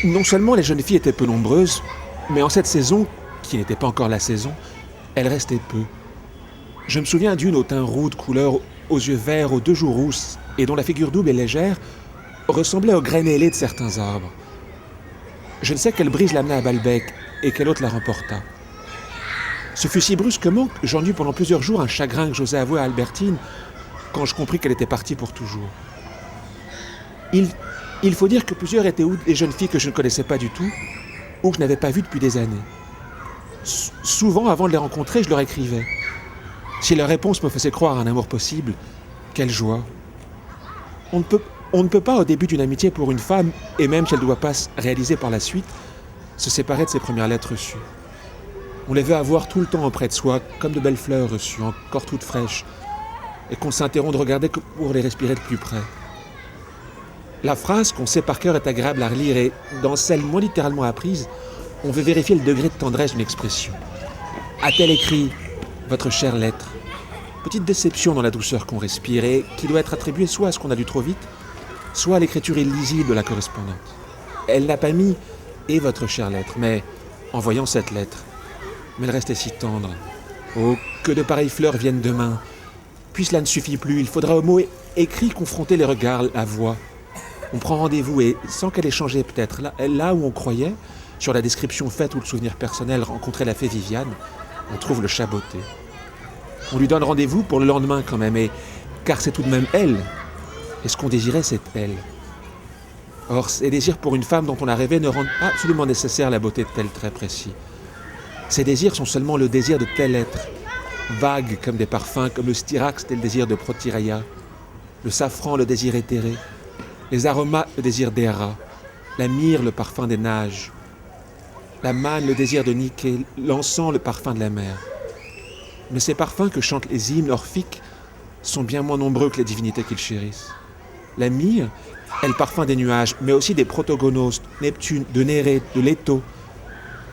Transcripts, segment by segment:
Non seulement les jeunes filles étaient peu nombreuses, mais en cette saison, qui n'était pas encore la saison, elles restaient peu. Je me souviens d'une au teint roux de couleur, aux yeux verts, aux deux joues rousses, et dont la figure double et légère ressemblait aux graines ailées de certains arbres. Je ne sais quelle brise l'amena à Balbec et quelle autre la remporta. Ce fut si brusquement que j'en eus pendant plusieurs jours un chagrin que j'osais avouer à Albertine quand je compris qu'elle était partie pour toujours. Il faut dire que plusieurs étaient ou des jeunes filles que je ne connaissais pas du tout ou que je n'avais pas vues depuis des années. Souvent, avant de les rencontrer, je leur écrivais. Si leur réponse me faisait croire à un amour possible, quelle joie. On ne peut pas, au début d'une amitié pour une femme, et même si elle ne doit pas se réaliser par la suite, se séparer de ses premières lettres reçues. On les veut avoir tout le temps auprès de soi, comme de belles fleurs reçues, encore toutes fraîches, et qu'on s'interrompt de regarder que pour les respirer de plus près. La phrase qu'on sait par cœur est agréable à relire, et dans celle moins littéralement apprise, on veut vérifier le degré de tendresse d'une expression. A-t-elle écrit « votre chère lettre » ? Petite déception dans la douceur qu'on respire et qui doit être attribuée soit à ce qu'on a lu trop vite, soit à l'écriture illisible de la correspondante. Elle n'a pas mis « et votre chère lettre », mais en voyant cette lettre. Mais elle restait si tendre. Oh, que de pareilles fleurs viennent demain. Puis cela ne suffit plus, il faudra au mot écrit confronter les regards, la voix. On prend rendez-vous et, sans qu'elle ait changé peut-être, là où on croyait, sur la description faite ou le souvenir personnel rencontrer la fée Viviane, on trouve le chaboté. On lui donne rendez-vous pour le lendemain quand même, car c'est tout de même elle. Et ce qu'on désirait, c'est elle. Or, ces désirs pour une femme dont on a rêvé ne rendent pas absolument nécessaire la beauté de tel trait précis. Ces désirs sont seulement le désir de tel être, vagues comme des parfums, comme le styrax tel désir de Protiraya, le safran le désir éthéré, les aromates le désir d'Héra, la myrrhe le parfum des nages, la manne le désir de Niké, l'encens le parfum de la mer. Mais ces parfums que chantent les hymnes orphiques sont bien moins nombreux que les divinités qu'ils chérissent. La myrrhe est le parfum des nuages, mais aussi des protogonos, Neptune, de Nérée, de Leto.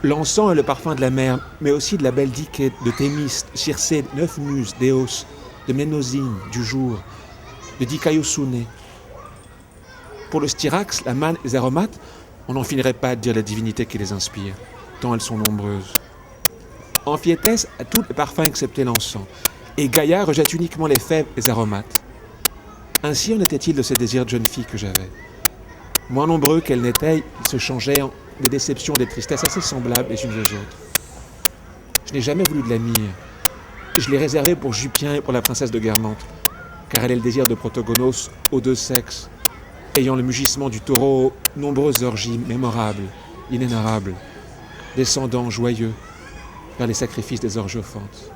L'encens est le parfum de la mer, mais aussi de la belle Dikée, de Thémis, Circé, de neuf muses, d'Éos, de Ménosine, du jour, de Dikaiosune. Pour le styrax, la manne et les aromates, on n'en finirait pas de dire la divinité qui les inspire, tant elles sont nombreuses. Amphithéès a tous les parfums excepté l'encens, et Gaïa rejette uniquement les fèves et les aromates. Ainsi en était-il de ces désirs de jeune fille que j'avais. Moins nombreux qu'elles n'étaient, ils se changeaient en des déceptions, des tristesses assez semblables les unes aux autres. Je n'ai jamais voulu de la myrrhe. Je l'ai réservée pour Jupien et pour la princesse de Guermantes, car elle est le désir de Protogonos aux deux sexes, ayant le mugissement du taureau aux nombreuses orgies mémorables, inénarrables, descendant joyeux vers les sacrifices des orgiophantes.